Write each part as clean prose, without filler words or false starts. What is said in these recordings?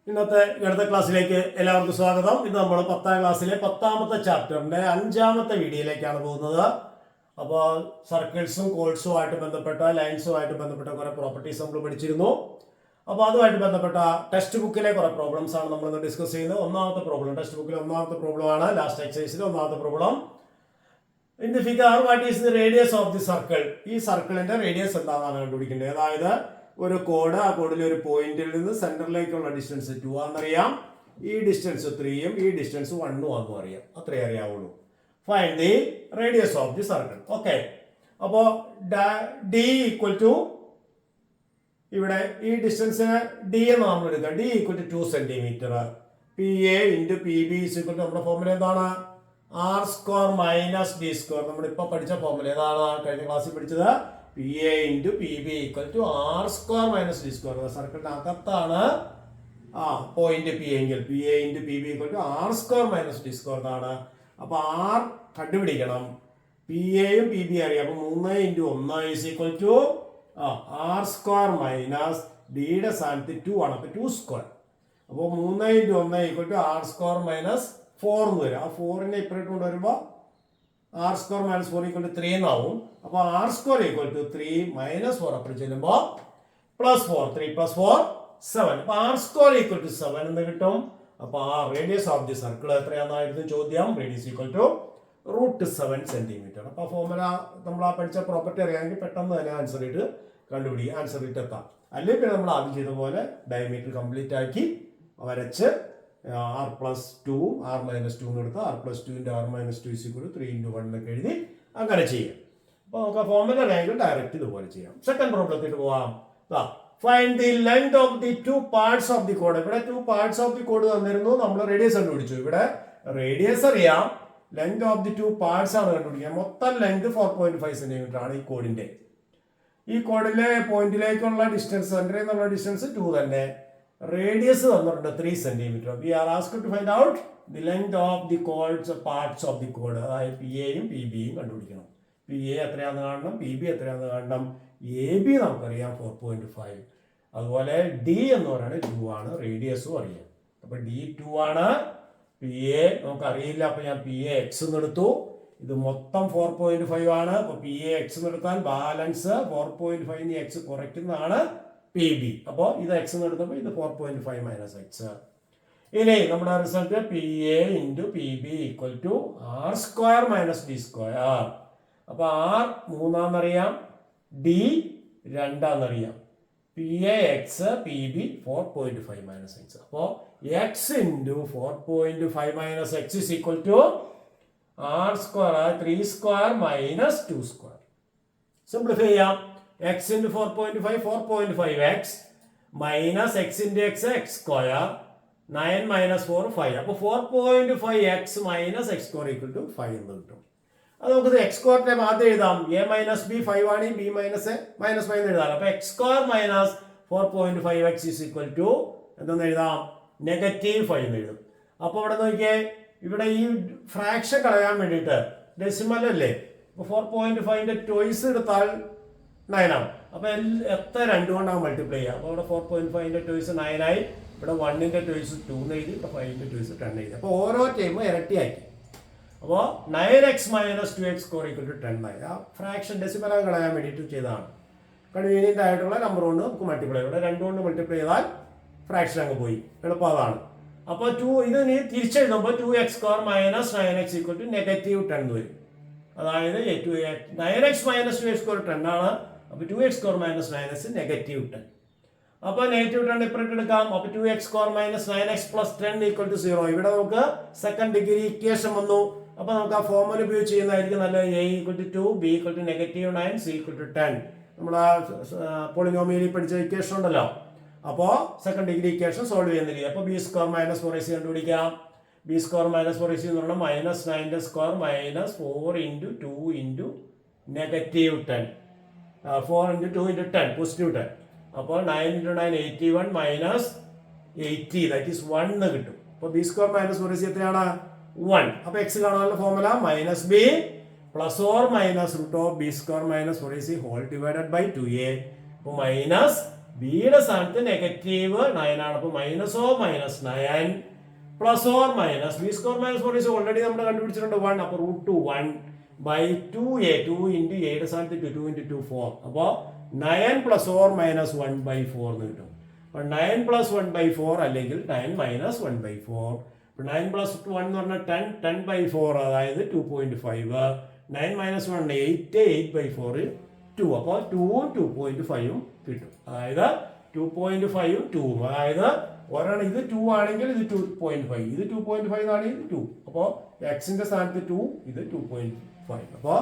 ഇന്നത്തെ ഗണിത ക്ലാസ്സിലേക്ക് എല്ലാവർക്കും സ്വാഗതം. ഇന്ന് നമ്മൾ 10ാം ക്ലാസ്സിലെ 10ാമത്തെ ചാപ്റ്ററിന്റെ 5ാമത്തെ വീഡിയോയിലേക്കാണ് പോകുന്നത്. അപ്പോൾ സർക്കിൾസും കോൾസുമായിട്ട് ബന്ധപ്പെട്ട ലൈൻസുമായിട്ട് ബന്ധപ്പെട്ട കുറെ പ്രോപ്പർട്ടീസ് നമ്മൾ പഠിച്ചിരുന്നു. അപ്പോൾ അതുമായിട്ട് ബന്ധപ്പെട്ട ടെക്സ്റ്റ് ബുക്കിലെ കുറെ പ്രോബ്ലംസ് ആണ് നമ്മൾ ഇന്ന് ഡിസ്കസ് ചെയ്യുന്നത്. ഒന്നാമത്തെ പ്രോബ്ലം ടെക്സ്റ്റ് ബുക്കിലെ ഒന്നാമത്തെ പ്രോബ്ലം ആണ്. ലാസ്റ്റ് എക്സസൈസിലെ ഒന്നാമത്തെ problem. In the figure what is the radius of the circle? ഈ സർക്കിളിന്റെ റേഡിയസ് എന്താണെന്നാണ് കണ്ടുപിടിക്കേണ്ടത്. അതായത് ഒരു കോഡ്, ആ കോഡിൽ ഒരു പോയിന്റിൽ നിന്ന് സെന്ററിലേക്കുള്ള ഡിസ്റ്റൻസ് 2 ആണെന്നറിയാം. ഈ ഡിസ്റ്റൻസ് 3യും ഈ ഡിസ്റ്റൻസ് 1ഉം ആണെന്നും അറിയാം. അത്രേ അറിയാവുള്ളൂ. Find the radius of the circle. Okay, അപ്പോൾ ഡി ഈക്വൽ ടു, ഇവിടെ ഈ ഡിസ്റ്റൻസിന് ഡി എന്ന് നമ്മൾ എടുക്കാം. D equal to 2 centimetre. P A into P B equal to നമ്മുടെ ഫോർമുല എന്താണ്? R square minus D square. നമ്മളിപ്പോൾ പഠിച്ച ഫോർമുല ഏതാണ്? കഴിഞ്ഞ ക്ലാസ്സിൽ പഠിച്ചത് P A into P B equal to R square minus D square. സർക്കിളിന്റെ അകത്താണ് പോയിന്റ് പി എങ്കിൽ P A into P B equal to R square minus D square എന്നാണ്. അപ്പൊ ആർ കണ്ടുപിടിക്കണം. പി എയും പി ബി അറിയാം. അപ്പൊ 3 into 1 is equal to R square minus ഡിയുടെ സ്ഥാനത്ത് 2 ആണ്. അപ്പൊ 2 സ്ക്വയർ. അപ്പോൾ 3 into 1 equal to R square minus 4 എന്ന് വരും. ആ 4നെ ഇപ്പുറത്ത് കൊണ്ടുവരുമ്പോൾ R square minus 4 equal to 3 എന്നാവും. അപ്പോൾ R square equal to 3 minus 4 അപ്പുറം ചെല്ലുമ്പോൾ പ്ലസ് 4, 3 പ്ലസ് 4 7. അപ്പോൾ ആർ സ്ക്വയർ ഈക്വൽ ടു 7 എന്ന് കിട്ടും. അപ്പോൾ ആ റേഡിയസ് ഓഫ് ദി സർക്കിൾ എത്രയാണെന്നായിരുന്നു ചോദ്യം. Radius equal to √7 centimetre. അപ്പോൾ ഫോർമുല നമ്മൾ ആ പഠിച്ച പ്രോപ്പർട്ടി അറിയാമെങ്കിൽ പെട്ടെന്ന് തന്നെ ആൻസർ ഇട്ട് കണ്ടുപിടിക്കുക, ആൻസർ ഇട്ട് എത്താം. അല്ലെങ്കിൽ പിന്നെ നമ്മൾ ആദ്യം ചെയ്ത പോലെ ഡയമീറ്റർ കംപ്ലീറ്റ് ആക്കി വരച്ച് ആർ പ്ലസ് 2 ആർ മൈനസ് 2 എന്ന് എടുത്ത് R plus 2 into R minus 2 is equal to 3 into 1 എന്നൊക്കെ എഴുതി അങ്ങനെ ചെയ്യാം. അപ്പോൾ നമുക്ക് ആ ഫോർമുല അറിയാമെങ്കിൽ ഡയറക്റ്റ് ഇതുപോലെ ചെയ്യാം. സെക്കൻഡ് പ്രോബ്ലത്തിട്ട് പോവാം. Find the length of the 2 parts of the code. ഇവിടെ 2 പാർട്സ് ഓഫ് ദി കോഡ് തന്നിരുന്നു. നമ്മൾ റേഡിയസ് കണ്ടുപിടിച്ചു. ഇവിടെ റേഡിയസ് അറിയാം, ലെങ്ത് ഓഫ് ദി 2 പാർട്സ് ആണ് കണ്ടുപിടിക്കുക. മൊത്തം ലെങ്ത് 4.5 സെന്റിമീറ്റർ ആണ് ഈ കോഡിന്റെ. ഈ കോഡിലെ പോയിന്റിലേക്കുള്ള ഡിസ്റ്റൻസ്, സെന്ററിൽ നിന്നുള്ള ഡിസ്റ്റൻസ് 2 തന്നെ. റേഡിയസ് തന്നിട്ടുണ്ട് 3 centimetre. We are asked to find out the length of the chords parts of the കോഡ്. അതായത് പി എയും പി ബിയും കണ്ടുപിടിക്കണം. പി എ എത്രയാണെന്ന് കാണണം, പി ബി എത്രയാണെന്ന് കാണണം. എ ബി നമുക്കറിയാം 4.5. അതുപോലെ ഡി എന്ന് പറയുന്നത് 2 ആണ്. റേഡിയസും അറിയാം. അപ്പൊ ഡി 2 ആണ്. പി എ നമുക്കറിയില്ല. അപ്പൊ ഞാൻ പി എ എക്സ് എന്ന് എടുത്തു. ഇത് മൊത്തം 4.5 ആണ്. അപ്പൊ പി എ എക്സ് എന്ന് എടുത്താൽ ബാലൻസ് 4.5 എക്സ് കുറയ്ക്കുന്നതാണ് പി ബി. അപ്പോൾ ഇത് എക്സ് എന്ന് എടുത്തപ്പോൾ ഇത് 4.5 മൈനസ് എക്സ്. ഇനി നമ്മുടെ result P A into P B equal to R square minus D square. അപ്പൊ R 3 D 2 P A X P B 4.5 minus X. അപ്പോൾ X into 4.5 minus X is equal to R square 3 square minus 2 square. Simplify ചെയ്യാം. x into 4.5 4.5x minus x into x x square 9 minus 4 5. അപ്പോൾ 4.5x minus x square equal to 5 എന്ന് കിട്ടും. അത് നമുക്ക് x സ്ക്വയറിനെ ആദ്യം എഴുതാം. a minus B 5 ആണ്. b minus minus 5 എന്ന് എഴുതാം. അപ്പോൾ x square minus 4.5x is equal to എന്തെന്ന് എഴുതാം? -5 എന്ന് എഴുതും. അപ്പോൾ ഇവിടെ നോക്കിയേ, ഇവിടെ ഈ ഫ്രാക്ഷൻ കളയാൻ വേണ്ടിയിട്ട് ഡെസിമൽ അല്ലേ. അപ്പോൾ 4.5ന്റെ ടോയ്സ് എടുത്താൽ 9 ആണ്. അപ്പൊ എത്ര 2 കൊണ്ടാണ് മൾട്ടിപ്ലൈ ചെയ്യുക. അപ്പോൾ ഇവിടെ 4.5ന്റെ ടോയ്സ് 9 ആയി. ഇവിടെ 1ന്റെ ടോയ്സ് 2 എന്ന് എഴുതി. ഇവിടെ 5ന്റെ ടോയ്സ് 10 എഴുതി. അപ്പോൾ ഓരോ ടൈമും ഇരട്ടിയാക്കി. അപ്പോൾ 9x minus 2x square equal to 10 ആയി. ആ ഫ്രാക്ഷൻ ഡെസിമൽ കളയാൻ വേണ്ടിയിട്ട് ചെയ്തതാണ്. കൺവീനിയന്റ് ആയിട്ടുള്ള നമ്പർ കൊണ്ട് നമുക്ക് മൾട്ടിപ്ലൈ. ഇവിടെ 2 കൊണ്ട് മൾട്ടിപ്ലൈ ചെയ്താൽ ഫ്രാക്ഷൻ അങ്ങ് പോയി. എളുപ്പം അതാണ്. അപ്പോൾ 2 ഇത് നീ തിരിച്ചെഴുതുമ്പോൾ 2x square minus 9x equal to -10 വരും. അതായത് 9x മൈനസ് 2x സ്ക്വയർ 10 ആണ്. അപ്പോൾ 2x സ്ക്വയർ മൈനസ് 9x -10. അപ്പോൾ -10 ഇപ്പുറത്ത് എടുക്കാം. അപ്പോൾ 2x square minus 9x plus 10 equal to 0. ഇവിടെ നമുക്ക് സെക്കൻഡ് ഡിഗ്രി ഇക്വേഷൻ വന്നു. അപ്പോൾ നമുക്ക് ആ ഫോർമുല ഉപയോഗിച്ച് ചെയ്യുന്നതായിരിക്കും നല്ലത്. a equal to 2, b equal to -9, c equal to 10. നമ്മൾ ആ പോളിനോമിയലിൽ പഠിച്ച ഇക്വേഷൻ ഉണ്ടല്ലോ. അപ്പോൾ സെക്കൻഡ് ഡിഗ്രി ഇക്വേഷൻ സോൾവ് ചെയ്യുന്നില്ല. അപ്പോൾ b സ്ക്വയർ മൈനസ് 4ac കണ്ടുപിടിക്കാം. b സ്ക്വയർ മൈനസ് 4ac എന്ന് പറഞ്ഞാൽ -9ന്റെ square minus 4 into 2 into -10. 4 into 2 into 10, positive 10. അപ്പോൾ 9 into 9 81 minus 80, that is 1 എന്ന് കിട്ടും. അപ്പോൾ ബി സ്ക്വയർ മൈനസ് 4ac എത്രയാണ്? 1. അപ്പോൾ എക്സ് കാണാനുള്ള formula minus b plus or minus root of b square minus 4ac whole divided by 2a. അപ്പോൾ minus ബിയുടെ സ്ഥാനത്ത് -9 ആണ്. അപ്പോൾ -9 plus or minus b square minus 4 already നമ്മൾ കണ്ടുപിടിച്ചിട്ടുണ്ട് 1. അപ്പോൾ √1/2a 2 × എയുടെ സ്ഥാനത്ത് 2 × 2 4. അപ്പോൾ 9 പ്ലസ് ഓർ മൈനസ് 1/4 എന്ന് കിട്ടും. അപ്പോൾ 9 പ്ലസ് 1/4 അല്ലെങ്കിൽ 9 മൈനസ് 1/4. 9 പ്ലസ് 1 എന്ന് പറഞ്ഞാൽ 10/4 അതായത് 2.5. 9 മൈനസ് 1 8 8/4 2. അപ്പോൾ 2ഉം 2.5ഉം കിട്ടും. അതായത് 2.5ഉം 2ഉം. അതായത് ഒരെണ്ണം ഇത് 2 ആണെങ്കിൽ ഇത് 2.5, ഇത് 2.5 ആണെങ്കിൽ ഇത് 2. അപ്പോൾ എക്സിന്റെ സ്ഥാനത്ത് 2, ഇത് 2.5. അപ്പോൾ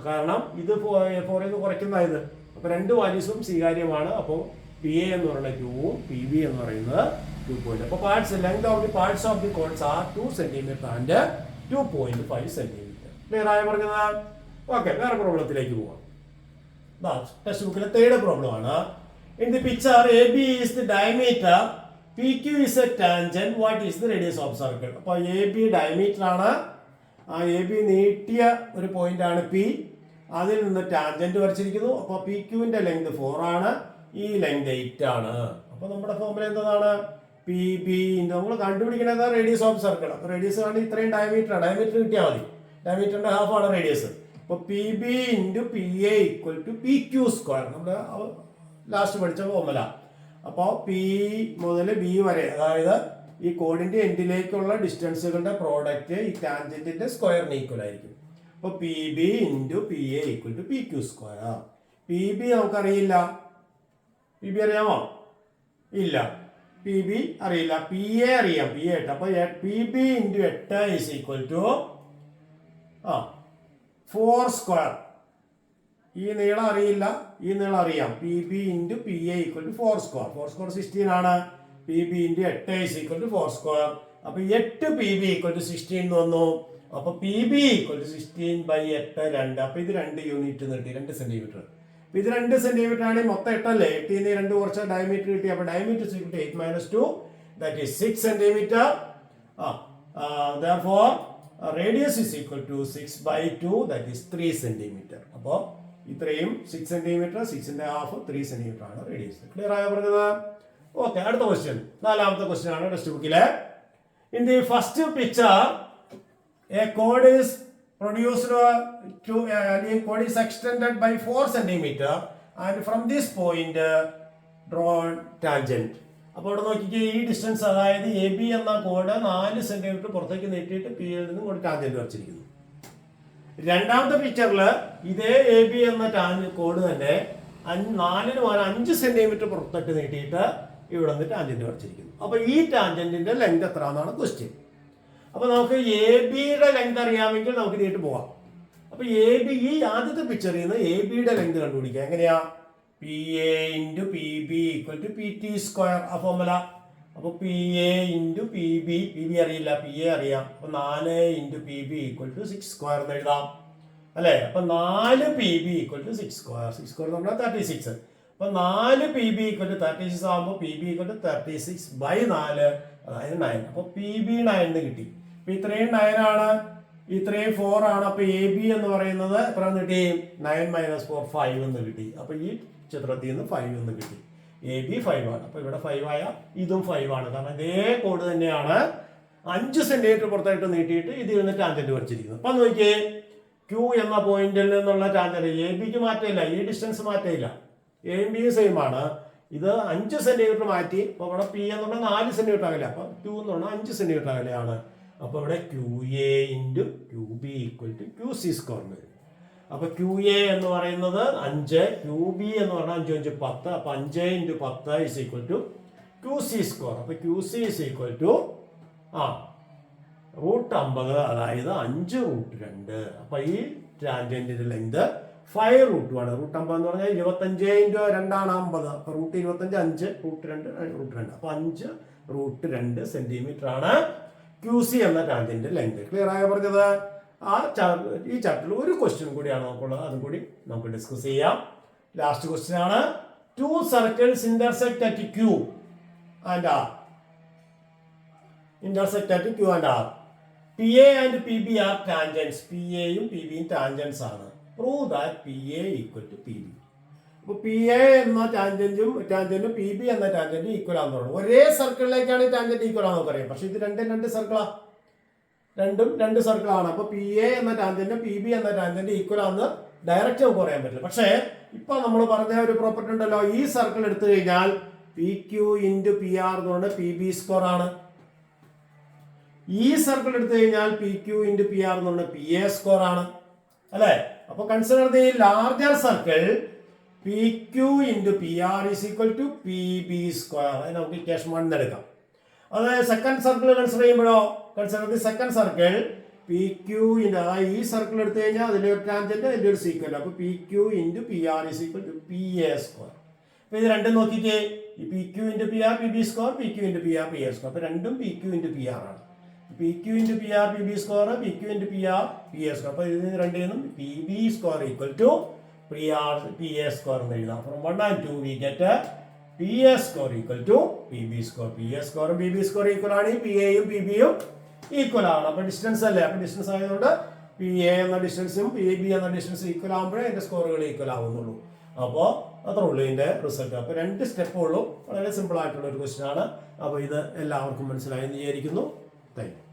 കാരണം ഇത് 4 എന്ന് കുറയ്ക്കുന്നതായത്. അപ്പോൾ രണ്ട് വാല്യൂസും സ്വീകാര്യമാണ്. അപ്പോൾ PA എന്ന് പറയുന്നത് 2ഉം PB എന്ന് പറയുന്നത് 2. അപ്പോൾ length of the parts of the cones are 2 centimetre and 2.5 centimetre. Clear ആയി പറഞ്ഞത്? ഓക്കെ, വേറെ പ്രോബ്ലത്തിലേക്ക് പോവാം. ടെക്സ്റ്റ് ബുക്കിലെ തേർഡ് പ്രോബ്ലം ആണ്. In the picture AB is the diameter, PQ is a tangent, what is the radius of circle? അപ്പോൾ AB diameter ആണ്. ആ AB നീട്ടിയ ഒരു പോയിന്റ് ആണ് P. അതിൽ നിന്ന് ടാൻജന്റ് വരച്ചിരിക്കുന്നു. അപ്പോൾ PQവിന്റെ ലെങ്ത് 4 ആണ്, ഈ ലെങ്ത് 8 ആണ്. അപ്പോൾ നമ്മുടെ ഫോർമുല എന്താണ്? PB നമ്മൾ കണ്ടുപിടിക്കുന്നത് റേഡിയസ് ഓഫ് സർക്കിൾ. അപ്പോൾ റേഡിയസ് ആണ് ഇത്രയും ഡയമീറ്റർ കിട്ടിയാൽ മതി. ഡയമീറ്ററിന്റെ ഹാഫ് ആണ് റേഡിയസ്. അപ്പോൾ PB × PA = PQ സ്ക്വയർ. നമ്മൾ ലാസ്റ്റ് പഠിച്ച ഫോർമുല. അപ്പോൾ P മുതൽ B വരെ, അതായത് ഈ കോഡിന്റെ എൻഡിലേക്കുള്ള ഡിസ്റ്റൻസുകളുടെ പ്രോഡക്റ്റ് ഈ ടാൻജന്റിന്റെ സ്ക്വയറിന് ഈക്വൽ ആയിരിക്കും. അപ്പോൾ PB × PA = PQ square. PB നമുക്കറിയില്ല. PB അറിയാമോ? ഇല്ല. PB അറിയില്ല. PA അറിയാം. PA 8. അപ്പോൾ PB × 8 = 4 സ്ക്വയർ. ഈ നീളം അറിയില്ല, ഈ നീളം അറിയാം. PB × PA = 4 square. 4 സ്ക്വയർ 16 ആണ്. PB × 8 = 4 square. അപ്പൊ 8 PB = 16 എന്ന് വന്നു. അപ്പൊ PB = 16/8 2. അപ്പൊ ഇത് 2 യൂണിറ്റ് നീട്ടി, 2 സെന്റിമീറ്റർ. ഇത് 2 സെന്റിമീറ്റർ ആണ്. മൊത്തം 8 അല്ലേ? 8 ൽ നിന്ന് 2 കുറച്ച് ഡയമീറ്റർ കിട്ടി. അപ്പൊ diameter 8 - 2 that is 6 centimetre. Therefore radius is equal to 6/2 that is 3 centimetre. അപ്പോൾ ഇത്രയും 6 സെന്റിമീറ്റർ, 6ന്റെ ഹാഫ് 3 സെന്റിമീറ്റർ ആണ് റേഡിയസ്. ക്ലിയർ ആയോ പറഞ്ഞത്? ഓക്കെ, അടുത്ത ക്വസ്റ്റ്യൻ, നാലാമത്തെ ക്വസ്റ്റ്യൻ ആണ് ടെക്സ്റ്റ് ബുക്കിലെ. In the first picture A code is produced to code is extended by 4 centimetre and from this point drone tangent. അപ്പോൾ ഇവിടെ നോക്കിക്കേ, ഈ ഡിസ്റ്റൻസ് അതായത് AB എന്ന കോഡ് 4 സെന്റിമീറ്റർ പുറത്തേക്ക് നീട്ടിയിട്ട് P യിൽ നിന്നും കൂടി ടാൻജന്റ് വരച്ചിരിക്കുന്നു. രണ്ടാമത്തെ പിക്ചറിൽ ഇതേ AB എന്ന കോഡ് തന്നെ 4 - 5 സെന്റിമീറ്റർ പുറത്തോട്ട് നീട്ടിയിട്ട് ഇവിടെ നിന്ന് ടാൻജന്റ് വരച്ചിരിക്കുന്നു. അപ്പൊ ഈ ടാൻജന്റിന്റെ ലെങ്ത് എത്ര എന്നാണ് ക്വസ്റ്റ്യൻ. അപ്പൊ നമുക്ക് AB-യുടെ ലെങ്ത് അറിയാമെങ്കിൽ നമുക്ക് ഇതിട്ട് പോവാം. അപ്പൊ AB, ഈ ആദ്യത്തെ പിക്ചറിൽ നിന്ന് AB-യുടെ ലെങ്ത് കണ്ടുപിടിക്കുക. എങ്ങനെയാ? PA × PB = PT square. ആ ഫോർമുല. അപ്പൊ PA × PB അറിയില്ല, PA അറിയാം. അപ്പൊ 4 × PB = 6 സ്ക്വയർ എന്ന് എഴുതാം അല്ലെ? അപ്പൊ 4 PB = 6 സ്ക്വയർ. 6 സ്ക്വയർ നമ്മൾ 36. അപ്പൊ 4 PB = 36 ആകുമ്പോൾ PB = 36/4 അതായത് 9. അപ്പൊ PB 9 എന്ന് കിട്ടി. അപ്പൊ ഇത്രയും 9 ആണ്, ഇത്രയും 4 ആണ്. അപ്പൊ AB എന്ന് പറയുന്നത് എത്ര കിട്ടി? 9 - 4 5 എന്ന് കിട്ടി. അപ്പൊ ഈ ചിത്രത്തിൽ നിന്ന് 5 എന്ന് കിട്ടി. AB 5 ആണ്. അപ്പൊ ഇവിടെ 5 ആയ ഇതും 5 ആണ്. കാരണം ഇതേ കോഡ് തന്നെയാണ് 5 സെന്റിമീറ്റർ പുറത്തായിട്ട് നീട്ടിയിട്ട് ഇതിൽ നിന്ന് ടാൻജന്റ് വരച്ചിരിക്കുന്നത്. അപ്പൊ നോക്കിയേ, Q എന്ന പോയിന്റിൽ നിന്നുള്ള ടാൻജന്റ് ABക്ക് മാറ്റമില്ല, ഈ ഡിസ്റ്റൻസ് മാറ്റമില്ല, എയും ബിയും സെയിം ആണ്. ഇത് 5 സെന്റിമീറ്റർ മാറ്റി. അപ്പൊ ഇവിടെ P എന്ന് പറഞ്ഞാൽ 4 സെന്റിമീറ്റർ അകലെ, അപ്പൊ Q എന്ന് പറഞ്ഞാൽ 5 സെന്റിമീറ്റർ അകലെയാണ്. അപ്പൊ ഇവിടെ QA × QB = QC സ്ക്വയർ വരും. അപ്പൊ QA എന്ന് പറയുന്നത് 5, QB എന്ന് പറഞ്ഞാൽ 5 × 5 10. അപ്പൊ 5 × 10 = QC സ്ക്വയർ. അപ്പൊ QC = √50, അതായത് 5√2. അപ്പൊ ഈ ടാൻജന്റിന്റെ ലെങ്ത് 5√2 ആണ്. √50 എന്ന് പറഞ്ഞാൽ 25 × 2 ആണ് 50. അപ്പൊ √25 5, √2 അപ്പൊ 5√2 സെന്റിമീറ്റർ ആണ് QC എന്ന ടാൻജന്റ് ലെങ്ത്. ക്ലിയർ ആയോ പറഞ്ഞത്? ഈ ചാപ്റ്ററിൽ ഒരു ക്വസ്റ്റ്യൻ കൂടിയാണ് നമുക്കുള്ളത്, അതും കൂടി നമുക്ക് ഡിസ്കസ് ചെയ്യാം. ലാസ്റ്റ് ക്വസ്റ്റ്യൻ ആണ്. 2 circles intersect at Q and R. Intersect at Q and R. PA and PB are tangents. PA യും PB യും tangents ആണ്. Prove that PA = PB. അപ്പോൾ പി എ എന്ന ടാൻജന്റും പി ബി എന്ന ടാൻജന്റും ഈക്വൽ ആണെന്ന് പറഞ്ഞു. ഒരേ സർക്കിളിലേക്കാണ് ടാൻജന്റ് ഈക്വൽ ആണെന്ന് നമുക്കറിയാം. പക്ഷെ ഇത് രണ്ട് സർക്കിളാണ്, രണ്ട് സർക്കിളാണ്. അപ്പോൾ പി എ എന്ന ടാൻജന്റ് പി ബി എന്ന ടാൻജന്റ് ഈക്വൽ ആണെന്ന് ഡയറക്റ്റ് നമുക്ക് പറയാൻ പറ്റില്ല. പക്ഷേ ഇപ്പൊ നമ്മൾ പറഞ്ഞ ഒരു പ്രോപ്പർട്ടി ഉണ്ടല്ലോ, ഈ സർക്കിൾ എടുത്തു കഴിഞ്ഞാൽ P Q into P R എന്ന് പറഞ്ഞാൽ പി ബി സ്ക്വയർ ആണ്. ഈ സർക്കിൾ എടുത്തു കഴിഞ്ഞാൽ P Q into P R എന്ന് പറഞ്ഞാൽ പി എ സ്ക്വയർ ആണ്, അല്ലെ? അപ്പൊ consider the larger circle P Q into P R is equal to P B square. അത് നമുക്ക് ഇക്വേഷൻ 1 എടുക്കാം. അതായത് സെക്കൻഡ് സർക്കിൾ കൺസിഡർ ചെയ്യുമ്പോഴോ, consider the second circle P Q into, അതായത് ഈ സർക്കിൾ എടുത്തു കഴിഞ്ഞാൽ അതിലെ ഒരു ടാൻജന്റ് അതിൻ്റെ ഒരു സീക്വന്റ്. അപ്പൊ P Q into P R is equal to P A square. അപ്പൊ ഇത് രണ്ടും നോക്കിക്കേ, ഈ P Q into P R P B square, P Q into P R P A square. അപ്പൊ രണ്ടും P Q into P R ആണ്. P Q into P R P B square, P Q into P R P A square. അപ്പൊ ഇതിന് രണ്ടിനും P B square equal to P R P A square എന്ന് എഴുതാം. From 1 and 2 we get P A square equal to P B square. P A സ്ക്വയറും P B square equal ആണ്, P എയും P ബിയും equal ആണ്. അപ്പൊ distance അല്ലേ, അപ്പൊ ഡിസ്റ്റൻസ് ആയതുകൊണ്ട് പി എ എന്ന ഡിസ്റ്റൻസും പി ബി എന്ന ഡിസ്റ്റൻസും ഈക്വൽ ആകുമ്പോഴേ അതിന്റെ സ്കോറുകൾ ഈക്വൽ ആവുന്നുള്ളൂ. അപ്പോൾ അത്രേ ഉള്ളൂ ഇതിന്റെ റിസൾട്ട്. അപ്പോൾ 2 സ്റ്റെപ്പ് ഉള്ളൂ. വളരെ സിമ്പിൾ ആയിട്ടുള്ള ഒരു ക്വസ്റ്റ്യൻ ആണ്. അപ്പോൾ ഇത് എല്ലാവർക്കും മനസ്സിലായെന്ന് വിചാരിക്കുന്നു. Thank you.